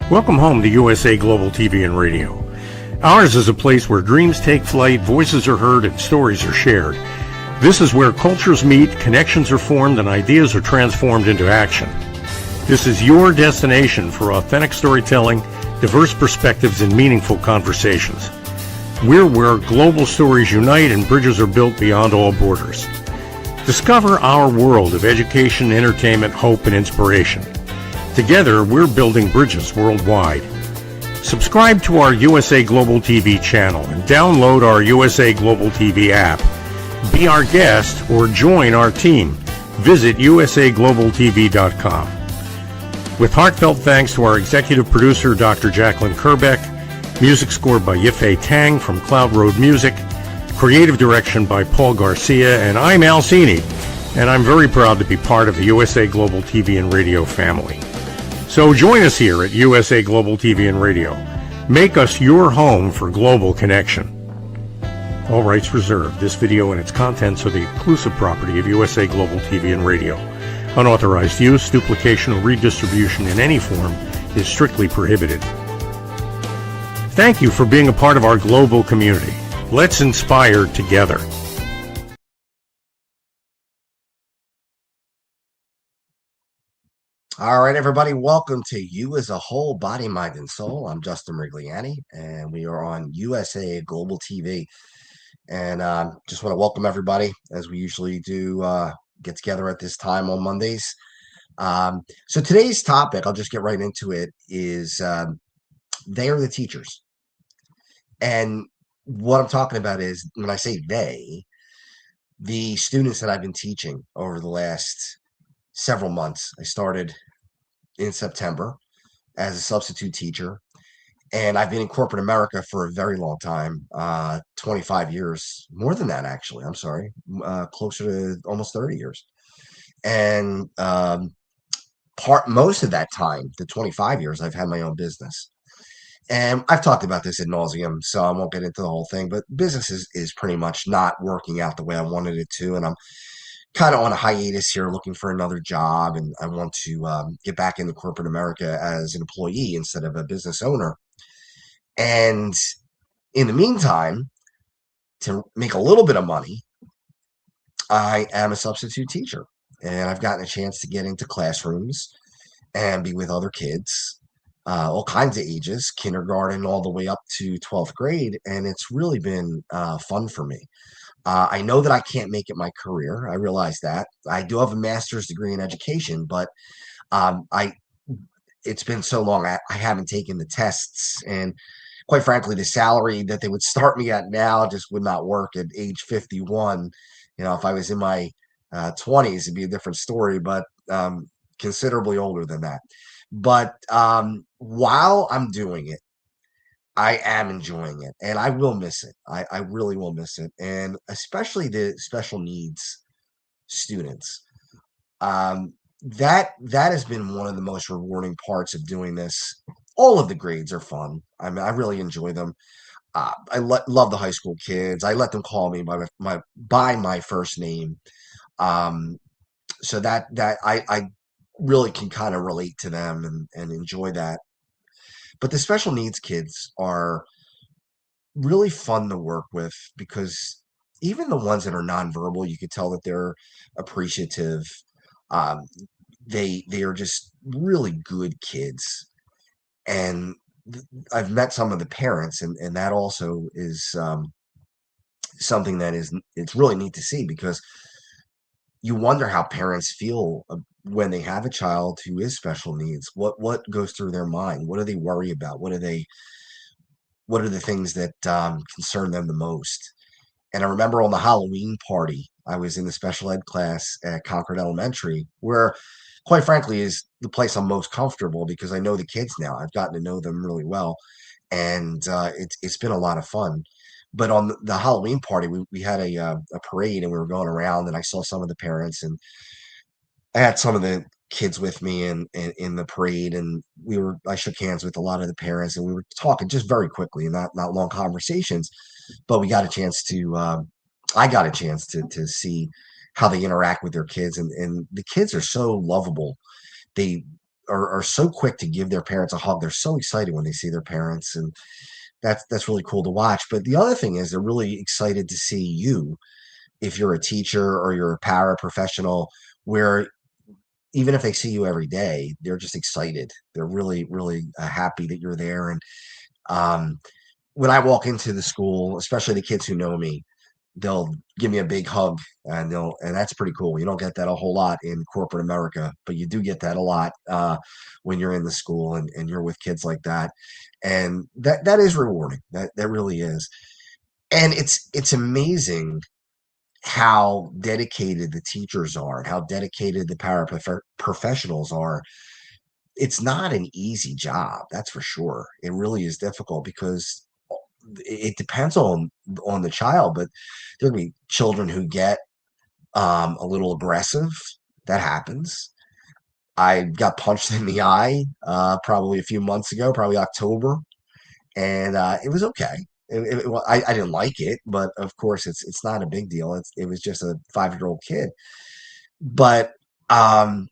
Welcome home to USA Global TV and Radio. Ours is a place where dreams take flight, voices are heard, and stories are shared. This is where cultures meet, connections are formed, and ideas are transformed into action. This is your destination for authentic storytelling, diverse perspectives, and meaningful conversations. We're where global stories unite and bridges are built beyond all borders. Discover our world of education, entertainment, hope, and inspiration. Together, we're building bridges worldwide. Subscribe to our USA Global TV channel and download our USA Global TV app. Be our guest or join our team. Visit usaglobaltv.com. With heartfelt thanks to our executive producer, Dr. Jacqueline Kerbeck, music scored by Yifei Tang from Cloud Road Music, creative direction by Paul Garcia, and I'm Al Cini, and I'm very proud to be part of the USA Global TV and Radio family. So join us here at USA Global TV and Radio. Make us your home for global connection. All rights reserved. This video and its contents are the exclusive property of USA Global TV and Radio. Unauthorized use, duplication, or redistribution in any form is strictly prohibited. Thank you for being a part of our global community. Let's inspire together. All right, everybody, welcome to You as a Whole, Body, Mind, and Soul. I'm Justin MIRIGLIANI, and we are on USA Global TV. And just want to welcome everybody, as we usually do, get together at this time on Mondays. So today's topic, I'll just get right into it, is they are the teachers. And what I'm talking about is, when I say they, the students that I've been teaching over the last several months. I started in September as a substitute teacher, and I've been in corporate America for a very long time, 25 years, more than that, actually. I'm sorry, closer to almost 30 years. And most of that time, the 25 years, I've had my own business. And I've talked about this ad nauseum, so I won't get into the whole thing, but business is pretty much not working out the way I wanted it to. And I'm kind of on a hiatus here, looking for another job, and I want to get back into corporate America as an employee instead of a business owner. And in the meantime, to make a little bit of money, I am a substitute teacher, and I've gotten a chance to get into classrooms and be with other kids, all kinds of ages, kindergarten all the way up to 12th grade, and it's really been fun for me. I know that I can't make it my career. I realize that. I do have a master's degree in education, but it's been so long I haven't taken the tests, and quite frankly, the salary that they would start me at now just would not work at age 51. You know, if I was in my 20s, it'd be a different story, but considerably older than that. But while I'm doing it, I am enjoying it, and I will miss it. I really will miss it, and especially the special needs students. That has been one of the most rewarding parts of doing this. All of the grades are fun. I mean, I really enjoy them. I love the high school kids. I let them call me by my first name, so that I really can kind of relate to them and enjoy that. But the special needs kids are really fun to work with, because even the ones that are nonverbal, you could tell that they're appreciative. They are just really good kids. And I've met some of the parents, and that also is something that it's really neat to see, because you wonder how parents feel when they have a child who is special needs. What goes through their mind? What do they worry about? What are the things that concern them the most? And I remember on the Halloween party, I was in the special ed class at Concord Elementary, where, quite frankly, is the place I'm most comfortable, because I know the kids now. I've gotten to know them really well, and it's been a lot of fun. But on the Halloween party, we had a parade, and we were going around, and I saw some of the parents, and I had some of the kids with me in the parade, and I shook hands with a lot of the parents, and we were talking just very quickly, not long conversations, but we got a chance to I got a chance to see how they interact with their kids, and the kids are so lovable. They are so quick to give their parents a hug. They're so excited when they see their parents, and that's really cool to watch. But the other thing is they're really excited to see you if you're a teacher or you're a paraprofessional, where even if they see you every day, they're just excited. They're really, really happy that you're there. And um, when I walk into the school, especially the kids who know me, they'll give me a big hug, and that's pretty cool. You don't get that a whole lot in corporate America, but you do get that a lot when you're in the school and you're with kids like that. And that is rewarding. That really is. And it's amazing how dedicated the teachers are and how dedicated the professionals are. It's not an easy job, that's for sure. It really is difficult because it depends on the child, but there'll be children who get a little aggressive. That happens. I got punched in the eye probably a few months ago, probably October, and it was okay. Well, I didn't like it, but of course it's not a big deal. It was just a 5-year-old kid, but um,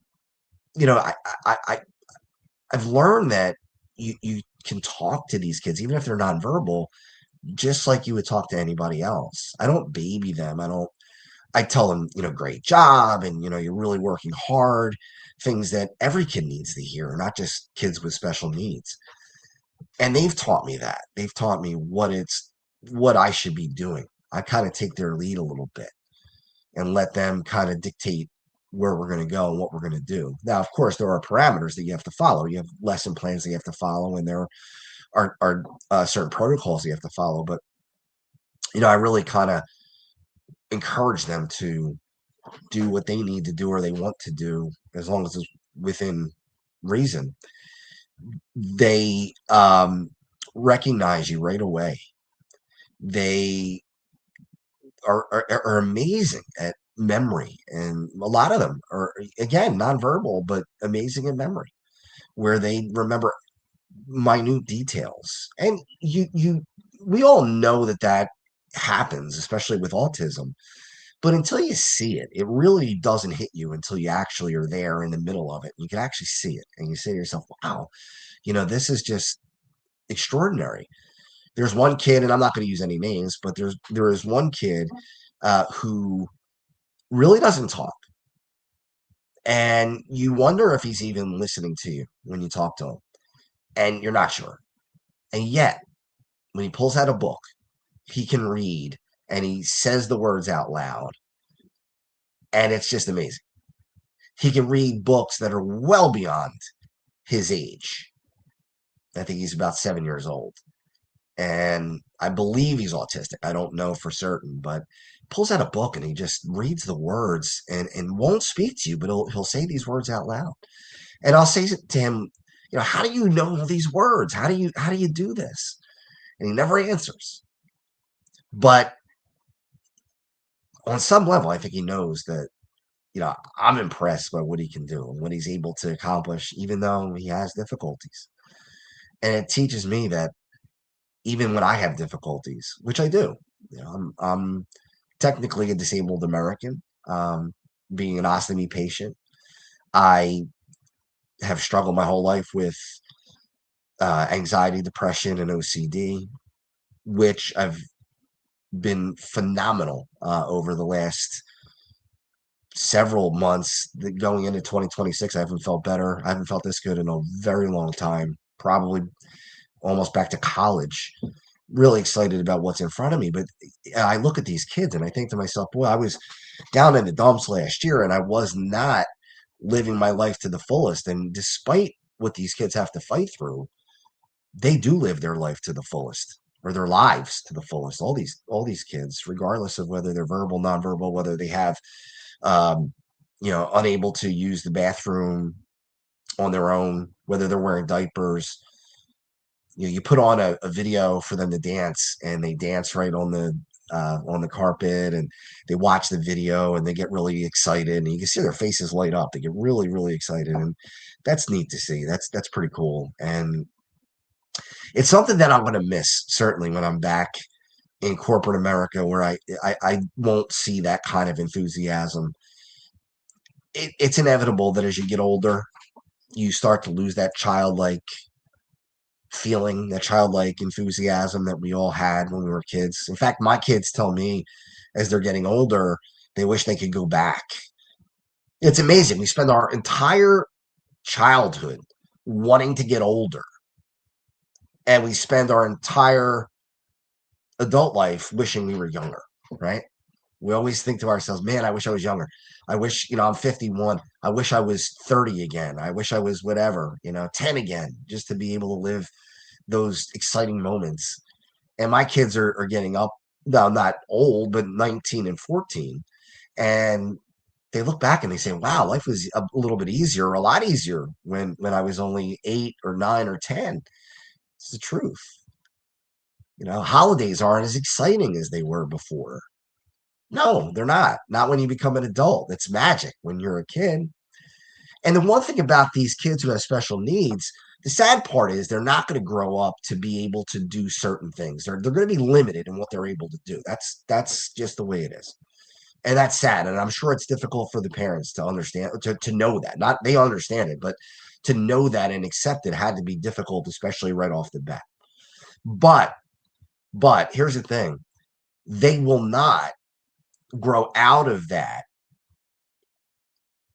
you know, I I've learned that you can talk to these kids even if they're nonverbal, just like you would talk to anybody else. I don't baby them. I tell them, great job, and you're really working hard. Things that every kid needs to hear, not just kids with special needs. And they've taught me that. They've taught me what I should be doing. I kind of take their lead a little bit and let them kind of dictate where we're going to go and what we're going to do. Now, of course, there are parameters that you have to follow. You have lesson plans that you have to follow, and there are certain protocols you have to follow. But I really kind of encourage them to do what they need to do or they want to do, as long as it's within reason. They recognize you right away. They are amazing at memory, and a lot of them are, again, nonverbal but amazing at memory, where they remember minute details. And we all know that happens, especially with autism. But until you see it, it really doesn't hit you until you actually are there in the middle of it. You can actually see it, and you say to yourself, wow, this is just extraordinary. There's one kid, and I'm not going to use any names, but there is one kid who really doesn't talk. And you wonder if he's even listening to you when you talk to him, and you're not sure. And yet, when he pulls out a book, he can read and he says the words out loud. And it's just amazing. He can read books that are well beyond his age. I think he's about 7 years old. And I believe he's autistic. I don't know for certain, but pulls out a book and he just reads the words and won't speak to you, but he'll say these words out loud. And I'll say to him, how do you know these words? How do you do this? And he never answers. But on some level, I think he knows that, I'm impressed by what he can do and what he's able to accomplish, even though he has difficulties. And it teaches me that even when I have difficulties, which I do, I'm technically a disabled American, being an ostomy patient. I have struggled my whole life with anxiety, depression, and OCD, which I've been phenomenal over the last several months. Going into 2026, I haven't felt better. I haven't felt this good in a very long time, probably almost back to college. Really excited about what's in front of me. But I look at these kids and I think to myself, boy, I was down in the dumps last year and I was not living my life to the fullest. And despite what these kids have to fight through, they do live their life to the fullest, or their lives to the fullest. All these kids, regardless of whether they're verbal, nonverbal, whether they have um, unable to use the bathroom on their own, whether they're wearing diapers. You put on a video for them to dance, and they dance right on the carpet, and they watch the video, and they get really excited, and you can see their faces light up. They get really, really excited, and that's neat to see. That's pretty cool, and it's something that I'm going to miss certainly when I'm back in corporate America, where I won't see that kind of enthusiasm. It's inevitable that as you get older, You start to lose that childlike feeling, that childlike enthusiasm that we all had when we were kids. In fact, my kids tell me as they're getting older, they wish they could go back. It's amazing. We spend our entire childhood wanting to get older, and we spend our entire adult life wishing we were younger, right? We always think to ourselves, man, I wish I was younger. I wish, I'm 51. I wish I was 30 again. I wish I was whatever, 10 again, just to be able to live those exciting moments. And my kids are getting up, now not old, but 19 and 14. And they look back and they say, wow, life was a little bit easier, a lot easier when I was only 8 or 9 or 10. It's the truth. Holidays aren't as exciting as they were before. No, they're not. Not when you become an adult. It's magic when you're a kid. And the one thing about these kids who have special needs, the sad part is they're not going to grow up to be able to do certain things. They're going to be limited in what they're able to do. That's just the way it is. And that's sad. And I'm sure it's difficult for the parents to understand, to know that. Not they understand it, but to know that and accept it had to be difficult, especially right off the bat. But here's the thing. They will not grow out of that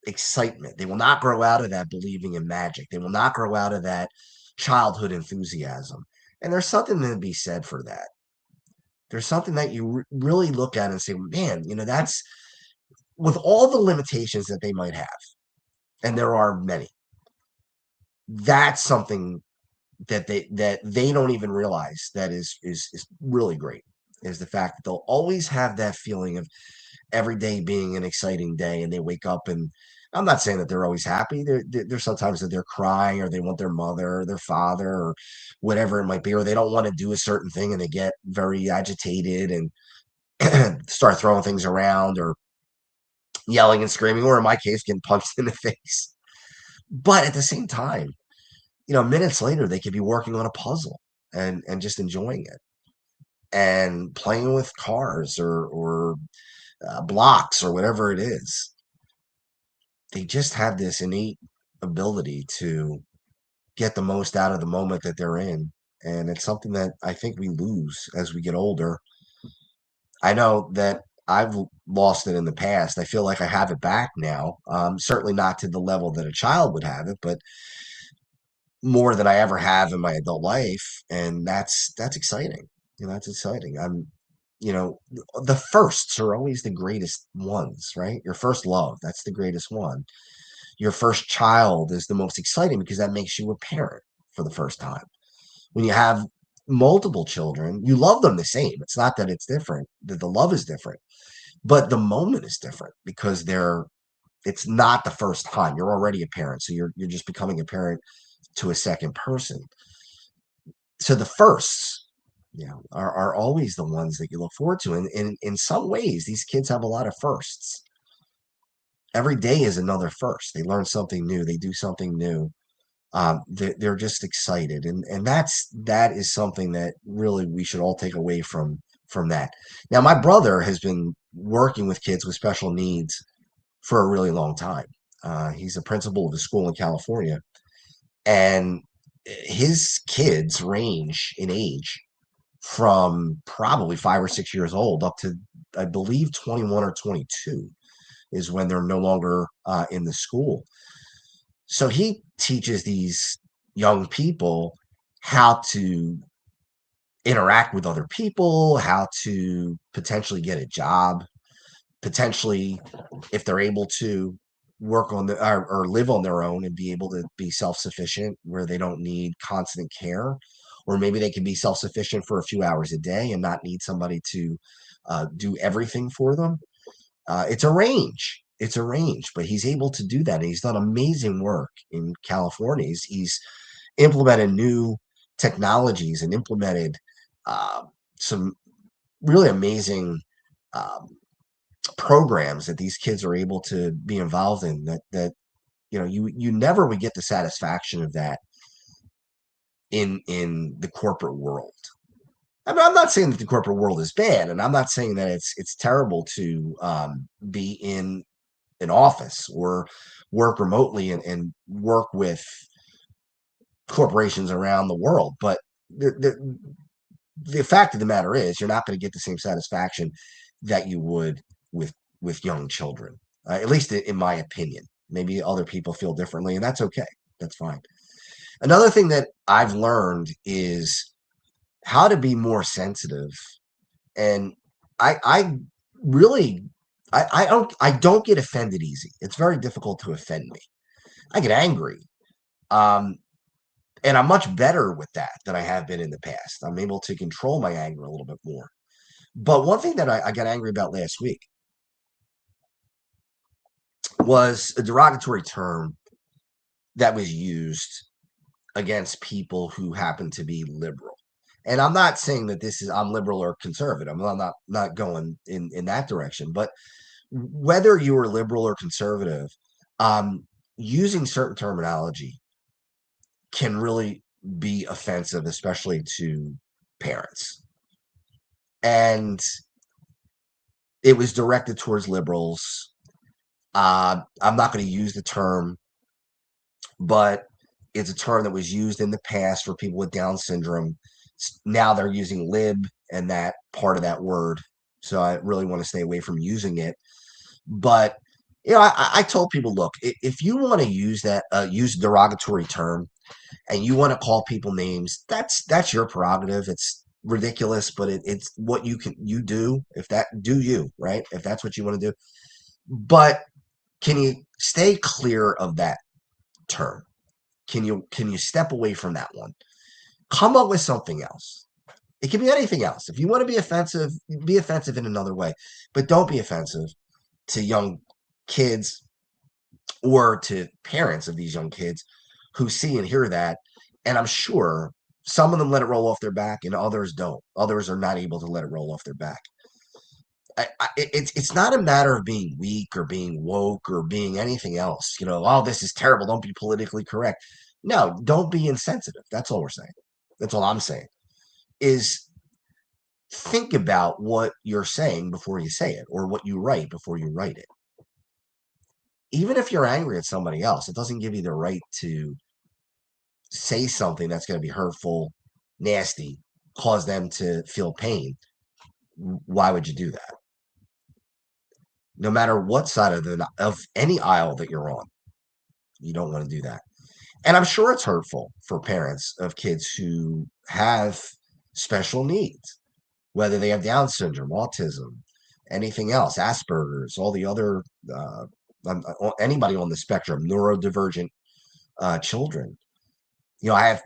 excitement. They will not grow out of that believing in magic. They will not grow out of that childhood enthusiasm. And there's something to be said for that. There's something that you really look at and say, man, that's with all the limitations that they might have, and there are many. That's something that they don't even realize that is really great. Is the fact that they'll always have that feeling of every day being an exciting day, and they wake up, and I'm not saying that they're always happy. There's sometimes that they're crying, or they want their mother or their father or whatever it might be, or they don't want to do a certain thing and they get very agitated and start throwing things around or yelling and screaming, or in my case, getting punched in the face. But at the same time, minutes later, they could be working on a puzzle and just enjoying it and playing with cars or blocks or whatever it is. They just have this innate ability to get the most out of the moment that they're in. And it's something that I think we lose as we get older. I know that I've lost it in the past. I feel like I have it back now. Certainly not to the level that a child would have it, but more than I ever have in my adult life. And that's exciting. That's exciting. The firsts are always the greatest ones, right? Your first love, that's the greatest one. Your first child is the most exciting because that makes you a parent for the first time. When you have multiple children, you love them the same. It's not that it's different, that the love is different, but the moment is different because it's not the first time. You're already a parent, so you're just becoming a parent to a second person. So the firsts, are always the ones that you look forward to. And in some ways, these kids have a lot of firsts. Every day is another first. They learn something new. They do something new. They're just excited, and that is something that really we should all take away from that. Now, my brother has been working with kids with special needs for a really long time. He's a principal of a school in California, and his kids range in age from probably 5 or 6 years old up to, I believe, 21 or 22 is when they're no longer in the school. So he teaches these young people how to interact with other people, how to potentially get a job, potentially, if they're able to work on or live on their own and be able to be self-sufficient where they don't need constant care, or maybe they can be self-sufficient for a few hours a day and not need somebody to do everything for them. It's a range. It's a range, but he's able to do that. And he's done amazing work in California. He's implemented new technologies and implemented some really amazing um, programs that these kids are able to be involved in. You never would get the satisfaction of that in the corporate world. I mean, I'm not saying that the corporate world is bad, and I'm not saying that it's terrible to be in an office or work remotely and work with corporations around the world. But the fact of the matter is, you're not going to get the same satisfaction that you would with young children, at least in my opinion. Maybe other people feel differently, and that's okay. That's fine. Another thing that I've learned is how to be more sensitive, and I really I don't get offended easy. It's very difficult to offend me. I get angry. Um, and I'm much better with that than I have been in the past. I'm able to control my anger a little bit more. But one thing that I got angry about last week was a derogatory term that was used against people who happen to be liberal. And I'm not saying that I'm liberal or conservative. I'm not going in that direction. But whether you are liberal or conservative, um, using certain terminology can really be offensive, especially to parents. And it was directed towards liberals. I'm not going to use the term, but it's a term that was used in the past for people with Down syndrome. Now they're using lib and that part of that word. So I really want to stay away from using it. But I told people, look, if you want to use that, use a derogatory term, and you want to call people names, that's your prerogative. It's ridiculous, but it's what you do. If that do you right, if that's what you want to do. But can you stay clear of that term? Can you step away from that one? Come up with something else. It can be anything else. If you want to be offensive in another way, but don't be offensive to young kids or to parents of these young kids who see and hear that. And I'm sure some of them let it roll off their back and others don't. Others are not able to let it roll off their back. It's not a matter of being weak or being woke or being anything else. Oh, this is terrible. Don't be politically correct. No, don't be insensitive. That's all we're saying. That's all I'm saying is think about what you're saying before you say it or what you write before you write it. Even if you're angry at somebody else, it doesn't give you the right to say something that's going to be hurtful, nasty, cause them to feel pain. Why would you do that? No matter what side of any aisle that you're on, you don't want to do that. And I'm sure it's hurtful for parents of kids who have special needs, whether they have Down syndrome, autism, anything else, Asperger's, all the other anybody on the spectrum, neurodivergent children. I have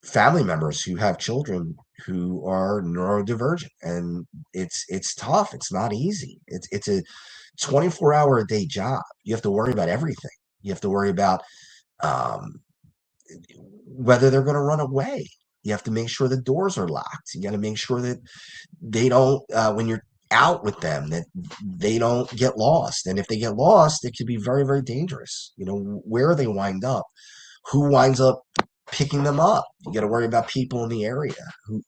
family members who have children who are neurodivergent, and it's tough. It's not easy. It's a 24-hour a day job. You have to worry about everything. You have to worry about um, whether they're going to run away. You have to make sure the doors are locked. You got to make sure that they don't, when you're out with them, that they don't get lost. And if they get lost, it could be very, very dangerous. Where they wind up, who winds up picking them up. You got to worry about people in the area,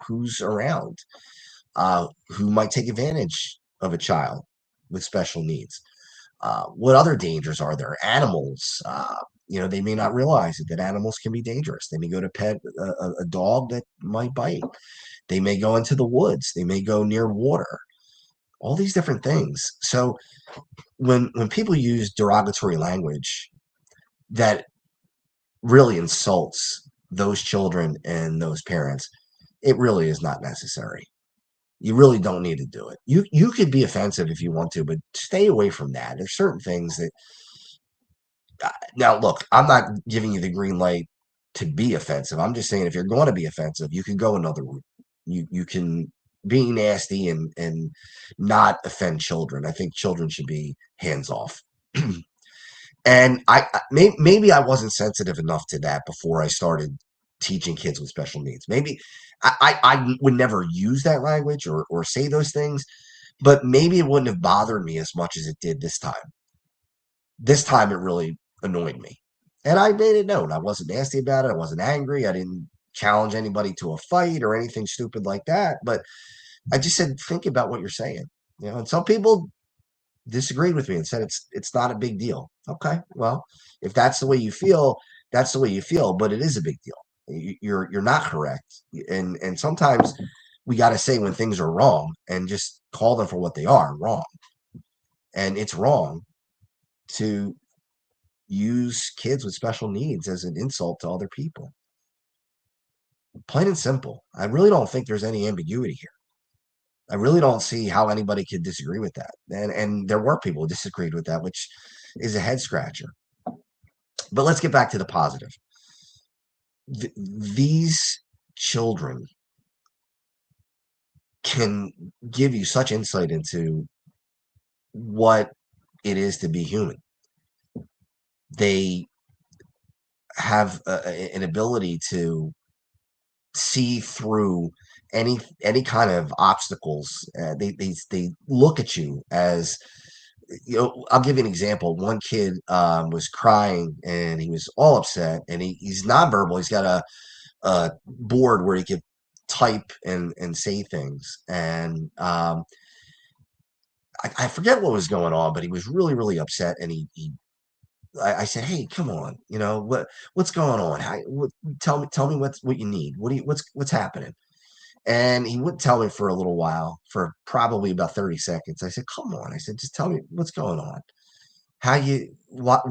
who's around, who might take advantage of a child with special needs. What other dangers are there? Animals. They may not realize it, that animals can be dangerous. They may go to pet a dog that might bite. They may go into the woods. They may go near water. All these different things. So when people use derogatory language that really insults those children and those parents, it really is not necessary. You really don't need to do it. You could be offensive if you want to, but stay away from that. There's certain things that now look, I'm not giving you the green light to be offensive. I'm just saying if you're going to be offensive, you can go another route. You can be nasty and not offend children. I think children should be hands off. And maybe I wasn't sensitive enough to that before I started teaching kids with special needs. Maybe I would never use that language or say those things, but maybe it wouldn't have bothered me as much as it did this time. This time it really annoyed me. And I made it known. I wasn't nasty about it. I wasn't angry. I didn't challenge anybody to a fight or anything stupid like that. But I just said, think about what you're saying. And some people disagreed with me and said it's not a big deal. Okay, well, if that's the way you feel, that's the way you feel, but it is a big deal. You're not correct, and sometimes we got to say when things are wrong and just call them for what they are, wrong. And it's wrong to use kids with special needs as an insult to other people. Plain and simple. I really don't think there's any ambiguity here. I really don't see how anybody could disagree with that. And there were people who disagreed with that, which is a head scratcher. But let's get back to the positive. These children can give you such insight into what it is to be human. They have an ability to see through any kind of obstacles. They look at you as, you know. I'll give you an example. One kid was crying and he was all upset, and he's nonverbal. He's got a board where he could type and say things, and I forget what was going on, but he was really really upset, and I said, "Hey, come on, you know what's going on? Tell me what you need. What's happening?" And he wouldn't tell me for a little while, for probably about 30 seconds. I said, "Come on," I said, "just tell me what's going on. Why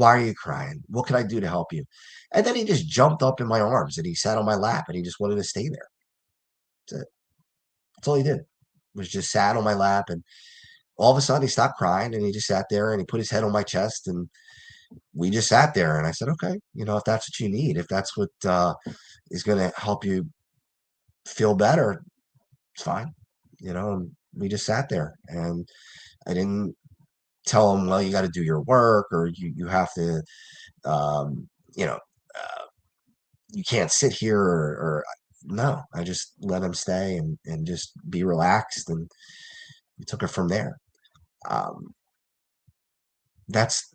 are you crying? What can I do to help you?" And then he just jumped up in my arms and he sat on my lap and he just wanted to stay there. That's it. That's all he did, was just sat on my lap, and all of a sudden he stopped crying and he just sat there and he put his head on my chest, and we just sat there, and I said, "Okay, if that's what you need, if that's what is going to help you feel better, it's fine." And we just sat there, and I didn't tell him, "Well, you got to do your work, or you have to, um, you know, you can't sit here," or no. I just let him stay and just be relaxed, and we took it from there. Um, that's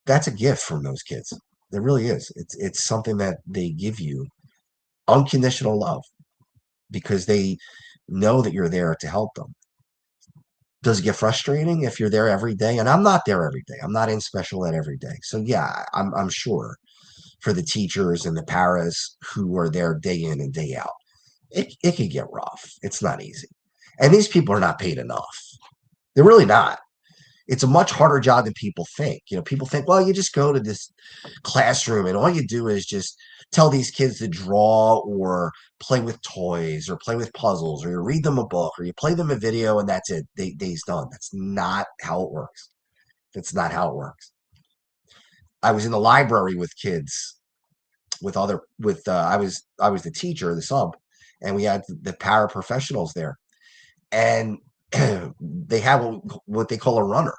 that's a gift from those kids. There really is. It's something that they give you, unconditional love, because they know that you're there to help them. Does it get frustrating if you're there every day? And I'm not there every day. I'm not in special ed every day. So yeah, I'm sure for the teachers and the paras who are there day in and day out, it can get rough. It's not easy. And these people are not paid enough. They're really not. It's a much harder job than people think. People think, well, you just go to this classroom and all you do is just tell these kids to draw or play with toys or play with puzzles, or you read them a book or you play them a video, and that's it. Day's done. That's not how it works. That's not how it works. I was in the library with kids, I was the teacher, the sub, and we had the paraprofessionals there, and they have what they call a runner.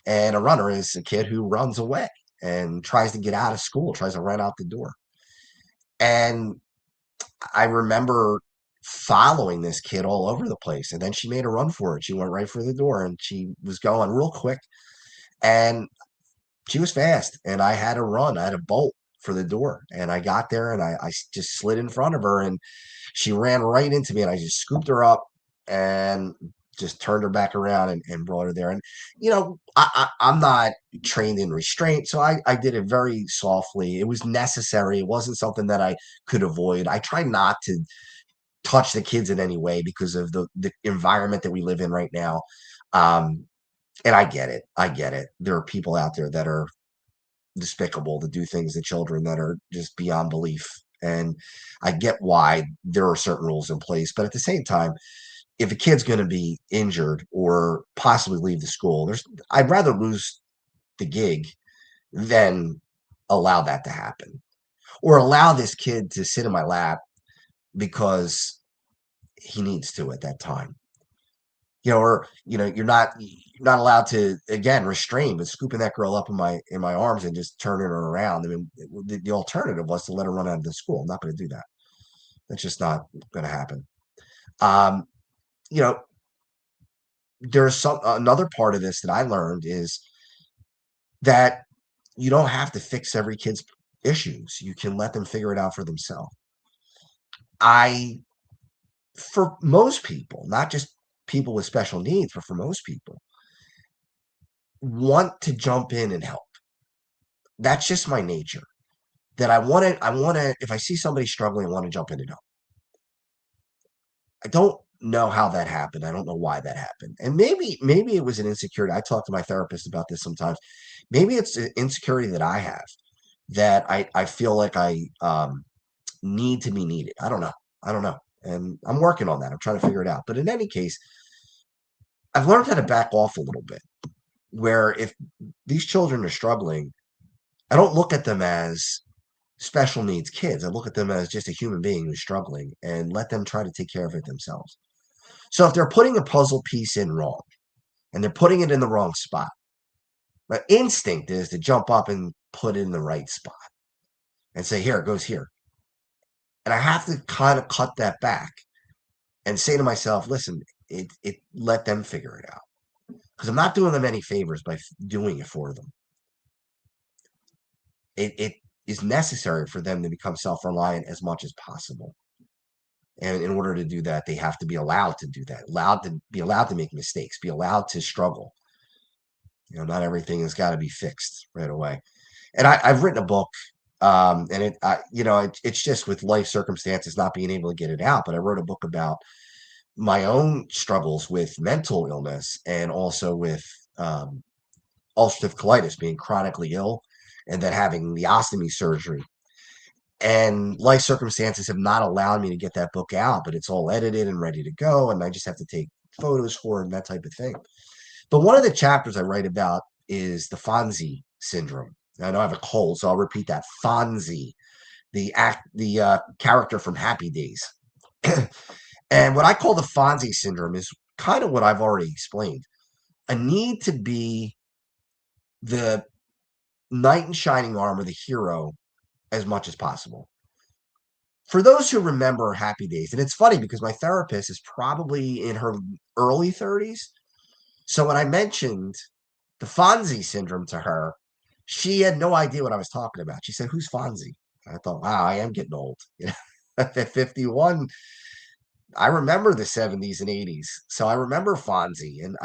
And a runner is a kid who runs away and tries to get out of school, tries to run out the door. And I remember following this kid all over the place. And then she made a run for it. She went right for the door and she was going real quick. And she was fast. And I had to run. I had a bolt for the door. And I got there and I just slid in front of her. And she ran right into me. And I just scooped her up and just turned her back around and brought her there. And, I'm not trained in restraint. So I did it very softly. It was necessary. It wasn't something that I could avoid. I try not to touch the kids in any way because of the environment that we live in right now. Um, and I get it. I get it. There are people out there that are despicable, to do things to children that are just beyond belief. And I get why there are certain rules in place. But at the same time, if a kid's going to be injured or possibly leave the school, I'd rather lose the gig than allow that to happen, or allow this kid to sit in my lap because he needs to at that time. Or you're not allowed to, again, restrain, but scooping that girl up in my arms and just turning her around. I mean, the alternative was to let her run out of the school. I'm not going to do that. That's just not going to happen. Um, you know, there's another part of this that I learned is that you don't have to fix every kid's issues. You can let them figure it out for themselves. I For most people, not just people with special needs, but for most people, want to jump in and help. That's just my nature. That I want to, if I see somebody struggling, I want to jump in and help. I don't know how that happened. I don't know why that happened. And maybe it was an insecurity. I talk to my therapist about this sometimes. Maybe it's an insecurity that I have, that I feel like I need to be needed. I don't know. I don't know. And I'm working on that. I'm trying to figure it out. But in any case, I've learned how to back off a little bit, where if these children are struggling, I don't look at them as special needs kids. I look at them as just a human being who's struggling and let them try to take care of it themselves. So if they're putting a puzzle piece in wrong and they're putting it in the wrong spot, my instinct is to jump up and put it in the right spot and say, here, it goes here. And I have to kind of cut that back and say to myself, listen, it let them figure it out. Because I'm not doing them any favors by doing it for them. It is necessary for them to become self-reliant as much as possible. And in order to do that, they have to be allowed to do that, allowed to make mistakes, be allowed to struggle. Not everything has got to be fixed right away. And I've written a book, and it's just with life circumstances not being able to get it out. But I wrote a book about my own struggles with mental illness and also with ulcerative colitis, being chronically ill, and then having the ostomy surgery. And life circumstances have not allowed me to get that book out, but it's all edited and ready to go. And I just have to take photos for it and that type of thing. But one of the chapters I write about is the Fonzie syndrome. I know I have a cold, so I'll repeat that. Fonzie, the character from Happy Days. And what I call the Fonzie syndrome is kind of what I've already explained. A need to be the knight in shining armor, the hero, as much as possible. For those who remember Happy Days, and it's funny because my therapist is probably in her early 30s. So when I mentioned the Fonzie syndrome to her, she had no idea what I was talking about. She said, "Who's Fonzie?" I thought, wow, I am getting old. At 51, I remember the 70s and 80s. So I remember Fonzie, and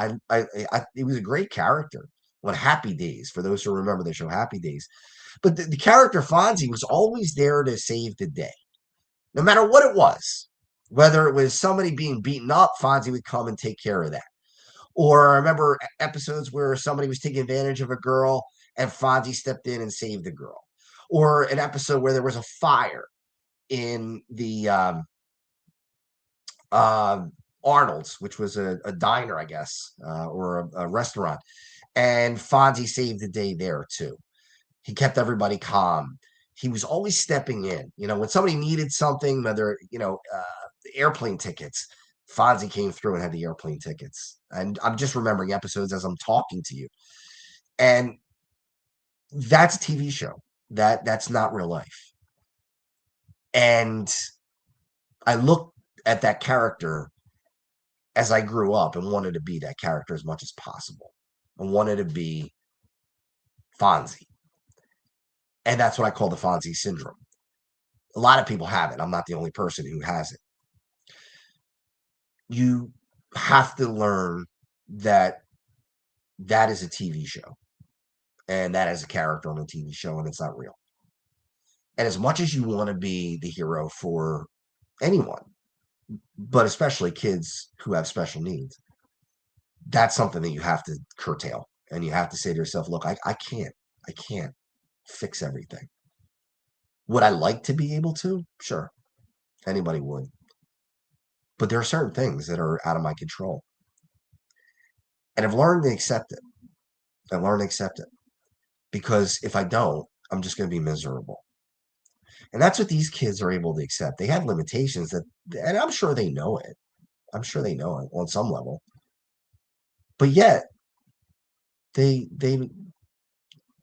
it was a great character on Happy Days, for those who remember the show Happy Days. But the character Fonzie was always there to save the day, no matter what it was. Whether it was somebody being beaten up, Fonzie would come and take care of that. Or I remember episodes where somebody was taking advantage of a girl and Fonzie stepped in and saved the girl. Or an episode where there was a fire in the Arnold's, which was a diner, I guess, or a restaurant. And Fonzie saved the day there too. He kept everybody calm. He was always stepping in. When somebody needed something, whether, airplane tickets, Fonzie came through and had the airplane tickets. And I'm just remembering episodes as I'm talking to you. And that's a TV show. That's not real life. And I looked at that character as I grew up and wanted to be that character as much as possible. I wanted to be Fonzie. And that's what I call the Fonzie syndrome. A lot of people have it. I'm not the only person who has it. You have to learn that is a TV show, and that is a character on a TV show, and it's not real. And as much as you want to be the hero for anyone, but especially kids who have special needs, that's something that you have to curtail. And you have to say to yourself, look, I can't fix everything. Would I like to be able to? Sure. Anybody would. But there are certain things that are out of my control. And I've learned to accept it. I've learned to accept it. Because if I don't, I'm just going to be miserable. And that's what these kids are able to accept. They have limitations and I'm sure they know it. I'm sure they know it on some level. But yet, they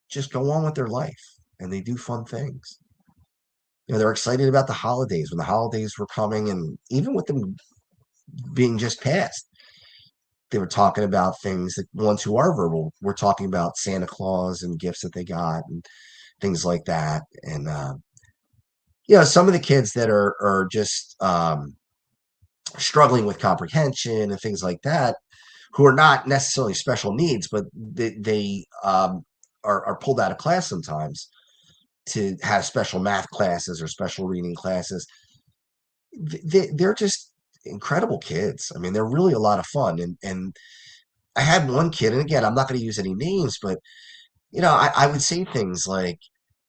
just go on with their life and they do fun things. They're excited about the holidays when the holidays were coming, and even with them being just passed, they were talking about things that ones who are verbal were talking about Santa Claus and gifts that they got and things like that. And, some of the kids that are just struggling with comprehension and things like that who are not necessarily special needs, but they are pulled out of class sometimes to have special math classes or special reading classes. They're just incredible kids. I mean, they're really a lot of fun. And I had one kid, and again, I'm not going to use any names, but I would say things like,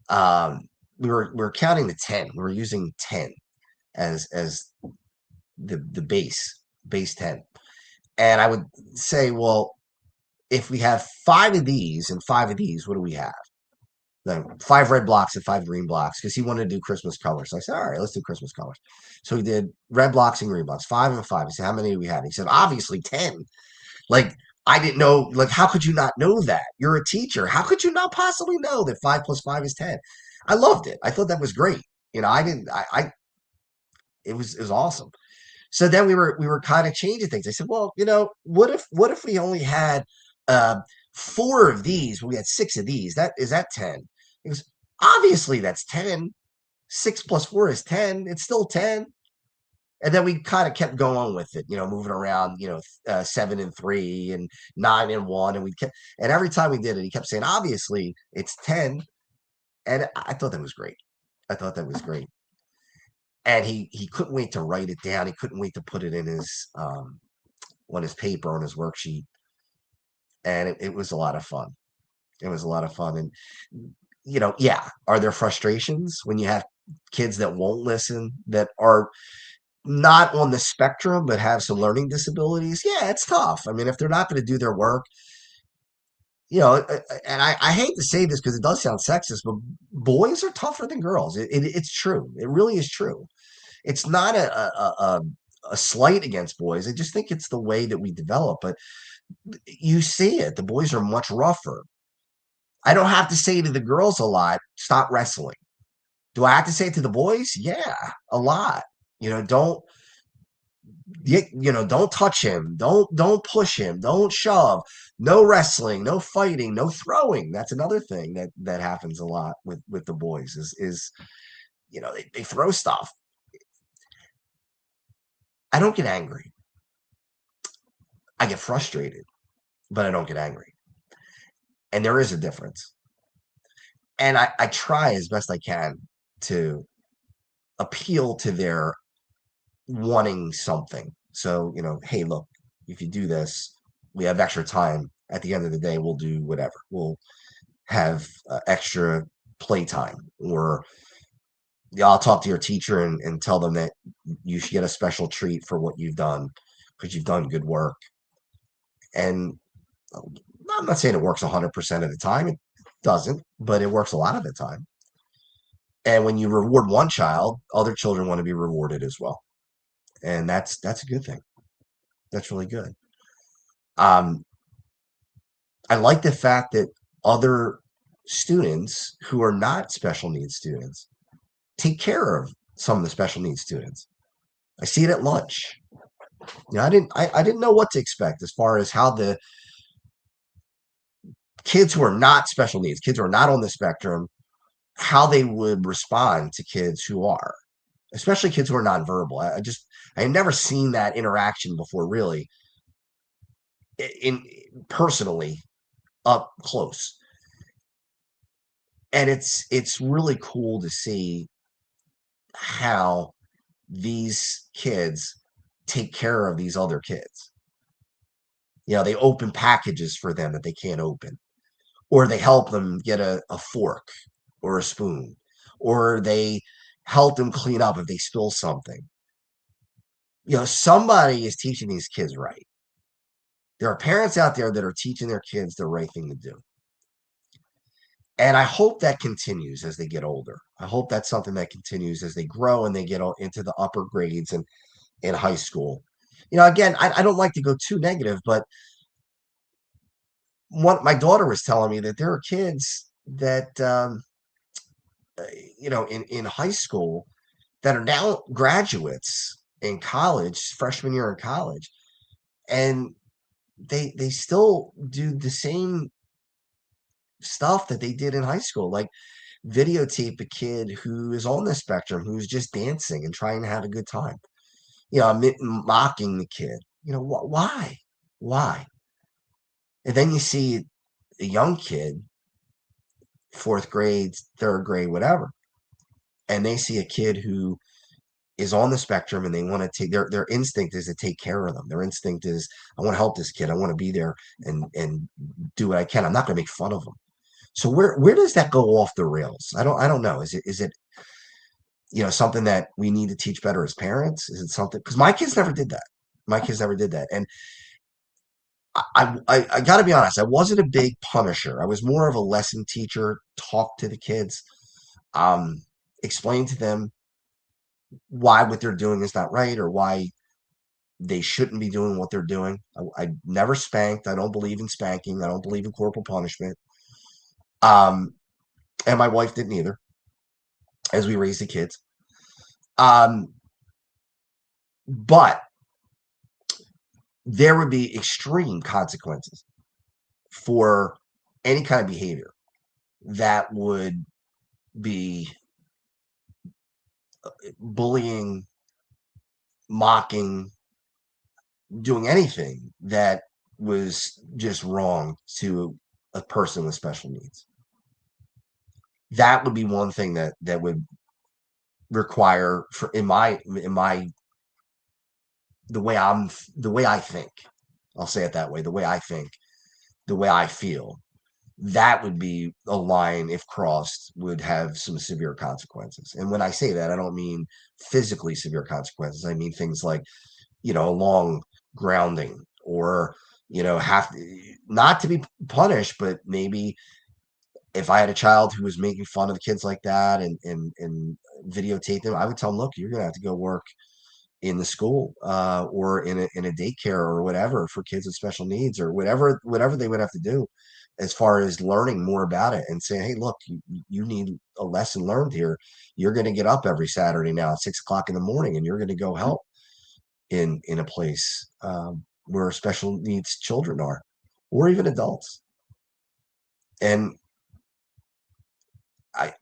um, we were counting to 10. We were using 10 as the base 10. And I would say, well, if we have five of these and five of these, what do we have? Like five red blocks and five green blocks, because he wanted to do Christmas colors. So I said, all right, let's do Christmas colors. So we did red blocks and green blocks, five and five. He said, how many do we have? He said, obviously 10. Like, I didn't know, like, how could you not know that? You're a teacher. How could you not possibly know that five plus five is 10? I loved it. I thought that was great. I didn't, I it was awesome. So then we were kind of changing things. I said, well, what if we only had uh, four of these, but we had six of these? That 10? He goes, obviously that's 10. Six plus four is 10. It's still 10. And then we kind of kept going with it, moving around, 7 and 3 and 9 and 1, and and every time we did it, he kept saying, obviously it's 10, and I thought that was great. I thought that was great. And he couldn't wait to write it down. He couldn't wait to put it in his on his paper, on his worksheet. And it was a lot of fun. It was a lot of fun. And yeah, are there frustrations when you have kids that won't listen, that are not on the spectrum but have some learning disabilities? Yeah, it's tough. I mean, if they're not going to do their work, and I hate to say this because it does sound sexist, but boys are tougher than girls. It's true. It really is true. It's not a slight against boys. I just think it's the way that we develop. But you see it. The boys are much rougher. I don't have to say to the girls a lot, stop wrestling. Do I have to say it to the boys? Yeah, a lot. Don't don't touch him. Don't push him. Don't shove. No wrestling. No fighting. No throwing. That's another thing that happens a lot with the boys is they throw stuff. I don't get angry. I get frustrated, but I don't get angry. And there is a difference. And I try as best I can to appeal to their wanting something. So, hey, look, if you do this, we have extra time. At the end of the day, we'll do whatever. We'll have extra playtime, or I'll talk to your teacher and tell them that you should get a special treat for what you've done, because you've done good work. And I'm not saying it works 100% of the time. It doesn't, but it works a lot of the time. And when you reward one child, other children want to be rewarded as well. And that's a good thing. That's really good. Um, I like the fact that other students who are not special needs students take care of some of the special needs students. I see it at lunch. I didn't know what to expect as far as how the kids who are not special needs, kids who are not on the spectrum, how they would respond to kids who are, especially kids who are nonverbal. I had never seen that interaction before, really, in personally up close. And it's really cool to see how these kids take care of these other kids. They open packages for them that they can't open, or they help them get a fork or a spoon, or they help them clean up if they spill something. Somebody is teaching these kids right. There are parents out there that are teaching their kids the right thing to do. And I hope that continues as they get older. I hope that's something that continues as they grow and they get into the upper grades and in high school. Again, I don't like to go too negative, but my daughter was telling me that there are kids that, in high school, that are now graduates in college, freshman year in college, and they still do the same stuff that they did in high school, like videotape a kid who is on the spectrum, who's just dancing and trying to have a good time, mocking the kid. Why? Why? And then you see a young kid, fourth grade, third grade, whatever, and they see a kid who is on the spectrum and they want to take their instinct is to take care of them. Their instinct is, I want to help this kid. I want to be there and do what I can. I'm not going to make fun of them. So where does that go off the rails? I don't know. Is it something that we need to teach better as parents? Is it something, because my kids never did that. My kids never did that. And I got to be honest, I wasn't a big punisher. I was more of a lesson teacher, talk to the kids, um, explain to them why what they're doing is not right or why they shouldn't be doing what they're doing. I never spanked. I don't believe in spanking. I don't believe in corporal punishment. Um, and my wife didn't either as we raised the kids. Um, but there would be extreme consequences for any kind of behavior that would be bullying, mocking, doing anything that was just wrong to a person with special needs. That would be one thing that would require for in my the way I think. I'll say it that way. The way I think, the way I feel. That would be a line, if crossed, would have some severe consequences. And when I say that, I don't mean physically severe consequences. I mean things like, a long grounding or, have not to be punished, but maybe if I had a child who was making fun of the kids like that and videotape them, I would tell them, look, you're going to have to go work in the school or in a daycare or whatever for kids with special needs or whatever they would have to do as far as learning more about it and saying, hey, look, you need a lesson learned here. You're going to get up every Saturday now at 6 o'clock in the morning and you're going to go help in a place where special needs children are or even adults. And I,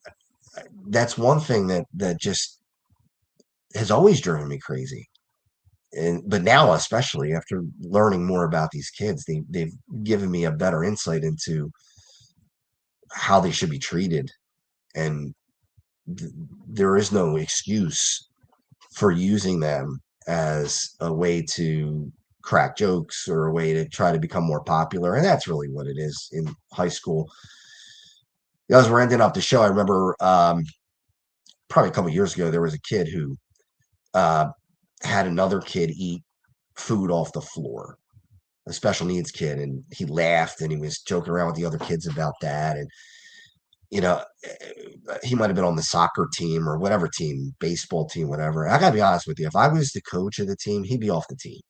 that's one thing that just has always driven me crazy. But now, especially after learning more about these kids, they've given me a better insight into how they should be treated, and there is no excuse for using them as a way to crack jokes or a way to try to become more popular, and that's really what it is in high school. As we're ending up the show, I remember probably a couple years ago there was a kid who uh, had another kid eat food off the floor, a special needs kid, and he laughed and he was joking around with the other kids about that. And he might have been on the soccer team or whatever team, baseball team, whatever. I gotta be honest with you, if I was the coach of the team, he'd be off the team.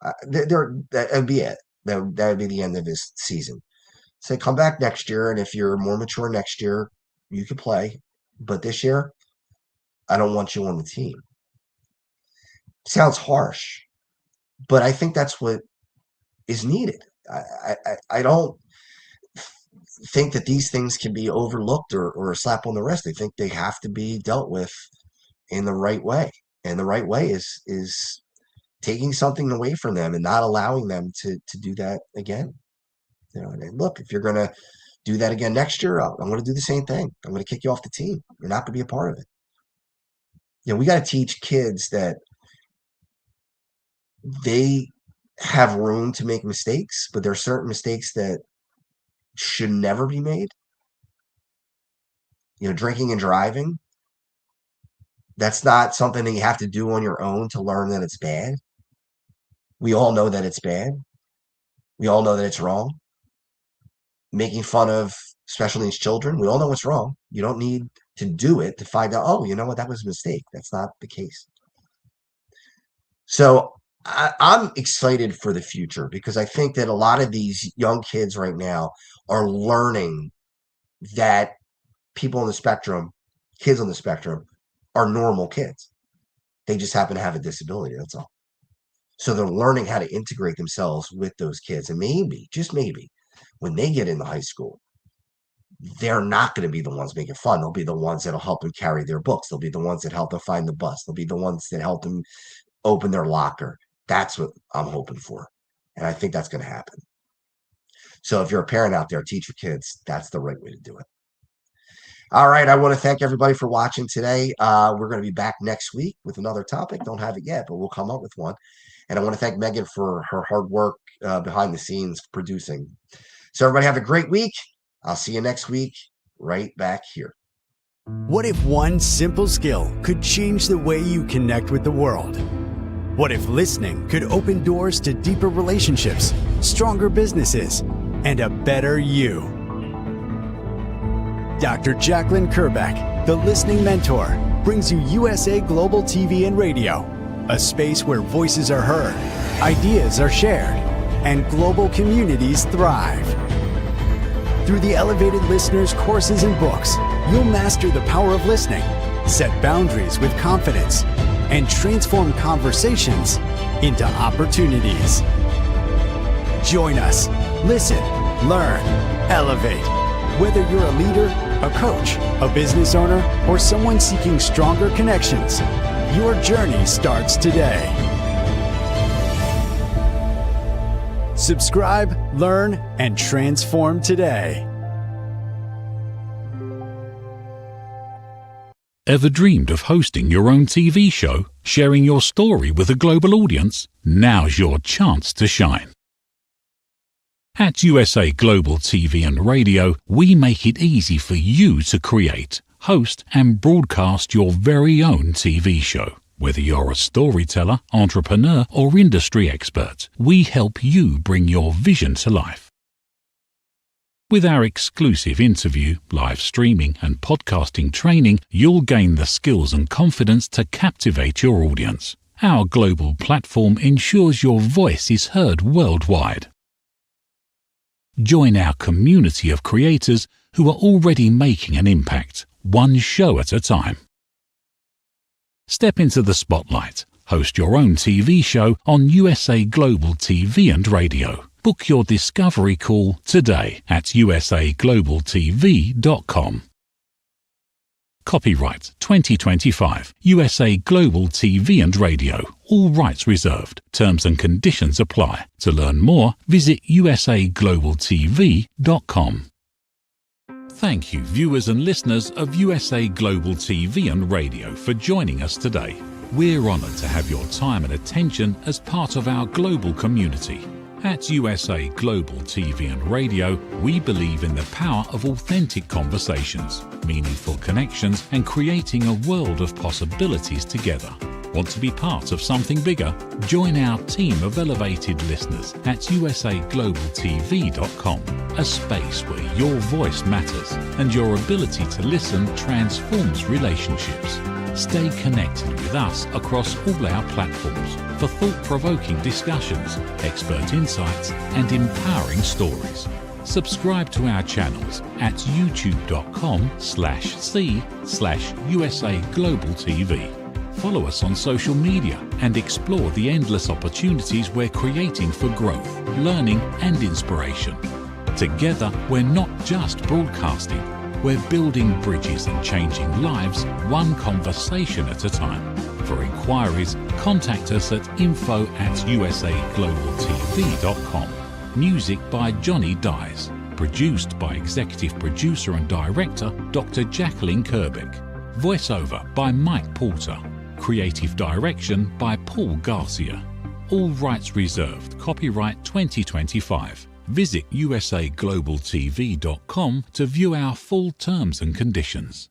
That would be it. That would be the end of his season. Say, come back next year, and if you're more mature next year, you could play. But this year, I don't want you on the team. Sounds harsh, but I think that's what is needed. I don't think that these things can be overlooked or a slap on the wrist. I think they have to be dealt with in the right way. And the right way is taking something away from them and not allowing them to do that again. And look, if you're gonna do that again next year, I'm going to do the same thing. I'm going to kick you off the team. You're not going to be a part of it. We got to teach kids that they have room to make mistakes, but there are certain mistakes that should never be made. Drinking and driving, that's not something that you have to do on your own to learn that it's bad. We all know that it's bad. We all know that it's wrong. Making fun of special needs children, we all know it's wrong. You don't need to do it to find out, oh, you know what, that was a mistake. That's not the case. So I'm excited for the future because I think that a lot of these young kids right now are learning that people on the spectrum, kids on the spectrum, are normal kids. They just happen to have a disability. That's all. So they're learning how to integrate themselves with those kids. And maybe, just maybe, when they get into high school, they're not going to be the ones making fun. They'll be the ones that'll help them carry their books. They'll be the ones that help them find the bus. They'll be the ones that help them open their locker. That's what I'm hoping for. And I think that's going to happen. So if you're a parent out there, teach your kids. That's the right way to do it. All right. I want to thank everybody for watching today. We're going to be back next week with another topic. Don't have it yet, but we'll come up with one. And I want to thank Megan for her hard work behind the scenes producing. So everybody have a great week. I'll see you next week right back here. What if one simple skill could change the way you connect with the world? What if listening could open doors to deeper relationships, stronger businesses, and a better you? Dr. Jacqueline Kerbeck, the Listening Mentor, brings you USA Global TV and Radio, a space where voices are heard, ideas are shared, and global communities thrive. Through the elevated listeners' courses and books, you'll master the power of listening, set boundaries with confidence, and transform conversations into opportunities. Join us. Listen, learn, elevate. Whether you're a leader, a coach, a business owner, or someone seeking stronger connections, your journey starts today. Subscribe, learn, and transform today. Ever dreamed of hosting your own TV show, sharing your story with a global audience? Now's your chance to shine. At USA Global TV and Radio, we make it easy for you to create, host, and broadcast your very own TV show. Whether you're a storyteller, entrepreneur, or industry expert, we help you bring your vision to life. With our exclusive interview, live streaming, and podcasting training, you'll gain the skills and confidence to captivate your audience. Our global platform ensures your voice is heard worldwide. Join our community of creators who are already making an impact, one show at a time. Step into the spotlight. Host your own TV show on USA Global TV and Radio. Book your discovery call today at usaglobaltv.com. Copyright 2025 USA Global TV and Radio. All rights reserved. Terms and conditions apply. To learn more, visit usaglobaltv.com. Thank you, viewers and listeners of USA Global TV and Radio, for joining us today. We're honored to have your time and attention as part of our global community. At USA Global TV and Radio, we believe in the power of authentic conversations, meaningful connections, and creating a world of possibilities together. Want to be part of something bigger? Join our team of elevated listeners at usaglobaltv.com, a space where your voice matters and your ability to listen transforms relationships. Stay connected with us across all our platforms for thought-provoking discussions, expert insights, and empowering stories. Subscribe to our channels at youtube.com/c/USA-Global-TV. Follow us on social media and explore the endless opportunities we're creating for growth, learning, and inspiration. Together, we're not just broadcasting. We're building bridges and changing lives, one conversation at a time. For inquiries, contact us at info@usaglobaltv.com. Music by Johnny Dies. Produced by Executive Producer and Director Dr. Jacqueline Kerbeck. Voiceover by Mike Porter. Creative Direction by Paul Garcia. All rights reserved. Copyright 2025. Visit usaglobaltv.com to view our full terms and conditions.